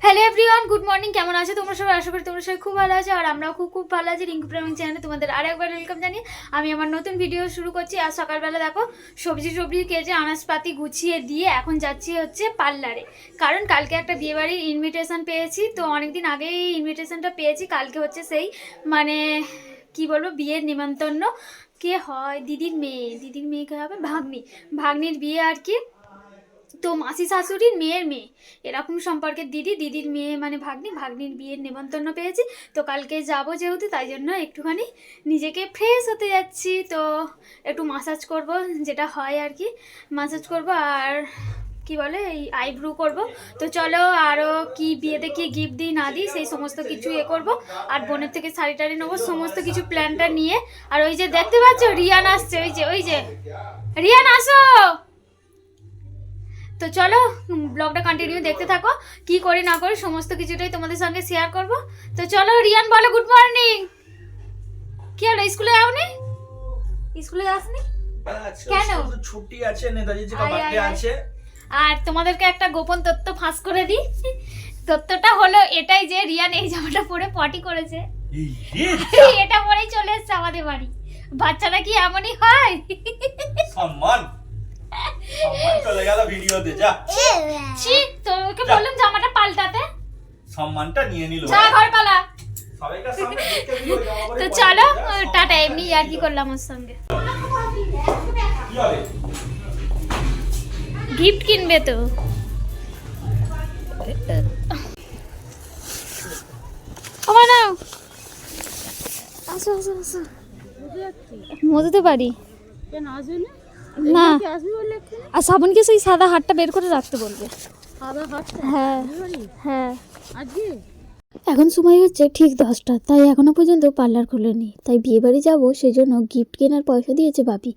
Hello everyone, good morning. কেমন আছো তোমরা সবাই? আশা করি তোমরা সবাই খুব ভালো আছো, আর আমরাও খুব ভালো আছি। রিঙ্কু প্রেমিং চ্যানেলে তোমাদের আরেকবার ওয়েলকাম জানিয়ে আমি আমার নতুন ভিডিও শুরু করছি। আজ সকালবেলা দেখো সবজি কেটে আনাজপাতি গুছিয়ে দিয়ে এখন যাচ্ছি হচ্ছে পার্লারে, কারণ কালকে একটা বিয়েবাড়ির ইনভিটেশন পেয়েছি। তো অনেকদিন আগেই ইনভিটেশনটা পেয়েছি, কালকে হচ্ছে সেই মানে কি বলবো বিয়ের নিমন্ত্রণ। কে হয়? দিদির মেয়েকে হবে ভাগ্নির বিয়ে আর কি। তো মাসি শাশুড়ির মেয়ের মেয়ে, এরকম সম্পর্কের দিদির মেয়ে মানে ভাগ্নির বিয়ের নেমন্তন্ন পেয়েছি। তো কালকে যাবো যেহেতু, তাই জন্য একটুখানি নিজেকে ফ্রেশ হতে যাচ্ছি। তো একটু মাসাজ করব, যেটা হয় আর কি, মাসাজ করব আর কি বলে এই আইব্রু করব। তো চলো আরও কি বিয়েতে কি গিফট দিই না দিই সেই সমস্ত কিছু করব। আর বোনের থেকে শাড়ি টাড়ি নেবো, সমস্ত কিছু প্ল্যানটা নিয়ে। আর ওই যে দেখতে পাচ্ছ রিয়ান আসছে, ওই যে রিয়ান আসো। তো চলো ব্লগটা কন্টিনিউ দেখতে থাকো, কি করি না করি সমস্ত কিছুটাই তোমাদের সঙ্গে শেয়ার করব। তো চলো রিয়ান বলো গুড মর্নিং। কি হলো, স্কুলে যাওনি? স্কুলে যাসনি কেন? ছুটি আছে, নেতাজি জি কা বার্থডে আছে। আর তোমাদেরকে একটা গোপন তথ্য ফাঁস করে দিই। তথ্যটা হলো এটাই যে রিয়ান এই জামাটা পরে পটি করেছে, এটা পরেই চলে এসেছে আমাদের বাড়ি। বাচ্চারা কি এমনই হয়? সম্মান চলে গেল ভিডিওতে। যা তোকে বললাম জামাটা পাল্টাতে, সম্মানটা নিয়ে নিল। যা ঘর পালা। সবাইকার সামনে দেখতে দিল জামা পরে। তো চলো টাটা, এমনি আর কি করলাম ওর সঙ্গে। কি হবে? গিফট কিনবে তো। আমার নাও, আসো আসো আসো। মধুতে পারি না, আর শ্রাবণকে সেই সাদা হাতটা বের করে রাখতে বলবে। হ্যাঁ হ্যাঁ। এখন সময় হচ্ছে ঠিক 10টা, তাই এখনও পর্যন্ত পার্লার খোলেনি। তাই বিয়েবাড়ি যাব, সেই জন্য গিফট কেনার পয়সা দিয়েছে বাপি।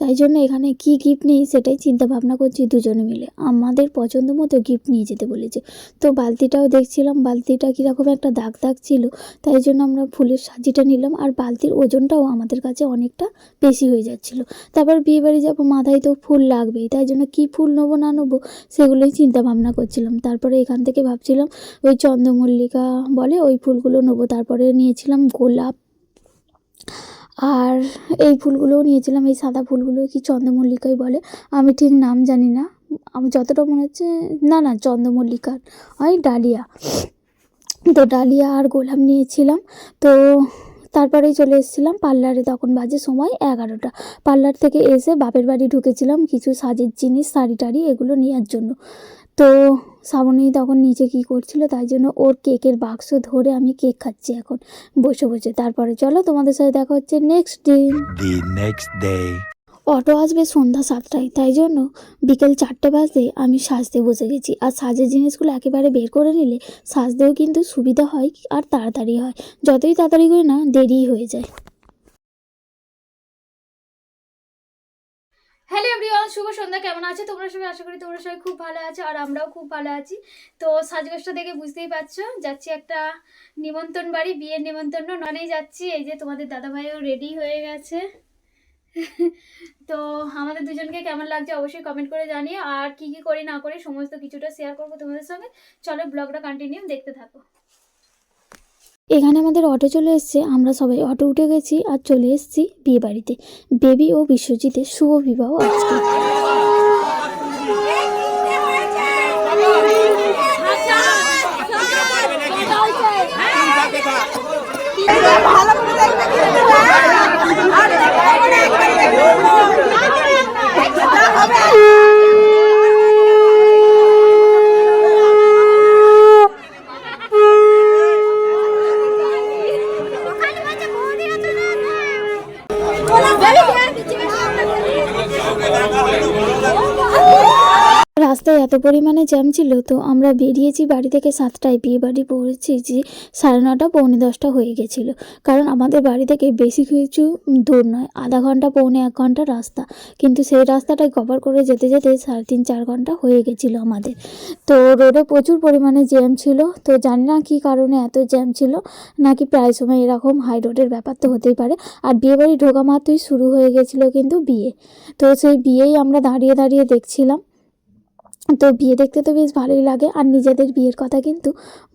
তাই জন্য এখানে কি গিফট নেই সেটাই চিন্তা ভাবনা করছি দুজনে মিলে। আমাদের পছন্দ মতো গিফট নিয়ে যেতে বলেছে। তো বালতিটাও দেখছিলাম, বালতিটা কীরকম একটা দাগ ছিল, তাই জন্য আমরা ফুলের সাজিটা নিলাম। আর বালতির ওজনটাও আমাদের কাছে অনেকটা বেশি হয়ে যাচ্ছিলো। তারপর বিয়েবাড়ি যাব, মাথায় তো ফুল লাগবেই, তাই জন্য কী ফুল নেবো না নেবো সেগুলোই চিন্তা ভাবনা করছিলাম। তারপরে এখান থেকে ভাবছিলাম ওই চন্দ্রমল্লিকা বলে ওই ফুলগুলো নেবো। তারপরে নিয়েছিলাম গোলাপ, আর এই ফুলগুলোও নিয়েছিলাম। এই সাদা ফুলগুলো কি চন্দ্রমল্লিকাই বলে, আমি ঠিক নাম জানি না। আমি যতটা মনে হচ্ছে না চন্দ্রমল্লিকার হয় ডালিয়া। তো ডালিয়া আর গোলাপ নিয়েছিলাম। তো তারপরেই চলে এসেছিলাম পার্লারে। তখন বাজে সময় 11টা। পার্লার থেকে এসে বাপের বাড়ি ঢুকেছিলাম কিছু সাজের জিনিস, শাড়ি টাড়ি এগুলো নেওয়ার জন্য। তো শ্রাবণী তখন নিচে কী করছিল, তাই জন্য ওর কেকের বাক্স ধরে আমি কেক খাচ্ছি এখন বসে। তারপরে চলো তোমাদের সাথে দেখা হচ্ছে নেক্সট ডে। অটো আসবে সন্ধ্যা 7টায়, তাই জন্য বিকেল 4টে বাজে আমি সাজতে বসে গেছি। আর সাজের জিনিসগুলো একেবারে বের করে নিলে সাজতেও কিন্তু সুবিধা হয় আর তাড়াতাড়ি হয়। যতই তাড়াতাড়ি করে না দেরি হয়ে যায়। হ্যালো এভরিওয়ান, শুভ সন্ধ্যা। কেমন আছো তোমরা সবাই? আশা করি তোমরা সবাই খুব ভালো আছো, আর আমরাও খুব ভালো আছি। তো সাজগোজটা দেখে বুঝতেই পারছো যাচ্ছি একটা নিমন্ত্রণ বাড়ি, বিয়ের নিমন্ত্রণ ননেই যাচ্ছি। এই যে তোমাদের দাদাভাইও রেডি হয়ে গেছে। তো আমাদের দুজনকে কেমন লাগছে অবশ্যই কমেন্ট করে জানিও, আর কি কি করি না করি সমস্ত কিছুটা শেয়ার করবো তোমাদের সঙ্গে। চলো ব্লগটা কন্টিনিউ দেখতে থাকো। এখানে আমাদের অটো চলে এসছে, আমরা সবাই অটো উঠে গেছি আর চলে এসেছি বিয়ে বাড়িতে। বেবি ও বিশ্বজিতের শুভ বিবাহ আজকে। রাস্তায় এত পরিমাণে জ্যাম ছিল, তো আমরা বেরিয়েছি বাড়ি থেকে 7টায়, বিয়ে বাড়ি পৌঁছেছি 9:30 পৌনে 10টা হয়ে গেছিলো। কারণ আমাদের বাড়ি থেকে বেশি কিছু দূর নয়, আধা ঘন্টা পৌনে 1 ঘন্টা রাস্তা, কিন্তু সেই রাস্তাটাই কভার করে যেতে 3.5-4 ঘন্টা হয়ে গেছিলো আমাদের। তো রোডে প্রচুর পরিমাণে জ্যাম ছিল। তো জানি না কী কারণে এত জ্যাম ছিল, নাকি প্রায় সময় এরকম হাই রোডের ব্যাপার তো হতেই পারে। আর বিয়ে বাড়ি ঢোকা মাত্রই শুরু হয়ে গেছিলো কিন্তু বিয়ে। তো সেই বিয়েই আমরা দাঁড়িয়ে দেখছিলাম। তো বিয়ে দেখতে তো বেশ ভালোই লাগে, আর নিজেদের বিয়ের কথা কিন্তু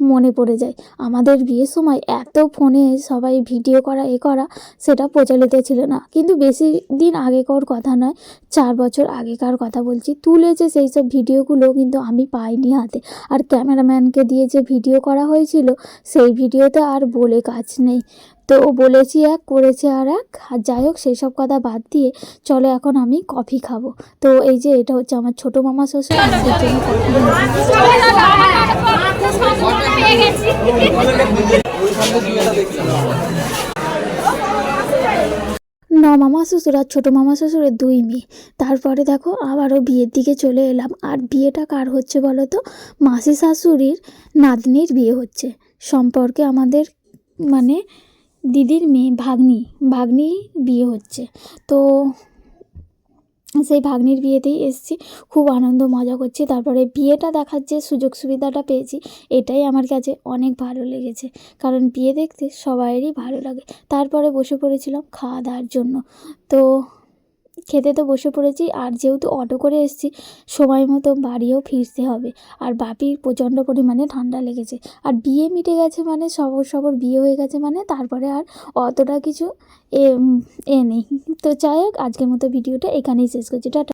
মনে পড়ে যায়। আমাদের বিয়ের সময় এত ফোনে সবাই ভিডিও করা করা সেটা প্রচলিত ছিল না, কিন্তু বেশি দিন আগেকার কথা নয়, 4 বছর আগেকার কথা বলছি। তুলেছে সেই সব ভিডিওগুলো, কিন্তু আমি পাইনি হাতে। আর ক্যামেরাম্যানকে দিয়ে যে ভিডিও করা হয়েছিল সেই ভিডিওতে আর বলে কাজ নেই। তো বলেছি এক, করেছে আর এক। আর যাই হোক, সেই সব কথা বাদ দিয়ে চলো এখন আমি কফি খাবো। তো এই যে এটা হচ্ছে আমার ছোটো মামা শ্বশুর, আমাদের জন্য মামা শ্বশুর আর ছোটো মামা শ্বশুরের 2 মেয়ে। তারপরে দেখো আবারও বিয়ের দিকে চলে এলাম। আর বিয়েটা কার হচ্ছে বলো তো? মাসি শাশুড়ির নাতনির বিয়ে হচ্ছে। সম্পর্কে আমাদের মানে দিদির মেয়ে ভাগ্নি বিয়ে হচ্ছে। তো সেই ভাগ্নির বিয়েতেই এসেছি, খুব আনন্দ মজা করছি। তারপরে বিয়েটা দেখার যে সুযোগ সুবিধাটা পেয়েছি, এটাই আমার কাছে অনেক ভালো লেগেছে, কারণ বিয়ে দেখতে সবাইয়েরই ভালো লাগে। তারপরে বসে পড়েছিলাম খাওয়া দাওয়ার জন্য। তো খেতে তো বসে পড়েছি, আর যেহেতু অটো করে এসেছি সময় মতো বাড়িও ফিরতে হবে। আর বাপির প্রচণ্ড পরিমাণে ঠান্ডা লেগেছে। আর বিয়ে মিটে গেছে মানে সবর বিয়ে হয়ে গেছে মানে তারপরে আর অতটা কিছু নেই। তো যাই হোক, আজকের মতো ভিডিওটা এখানেই শেষ করছি। টাটা।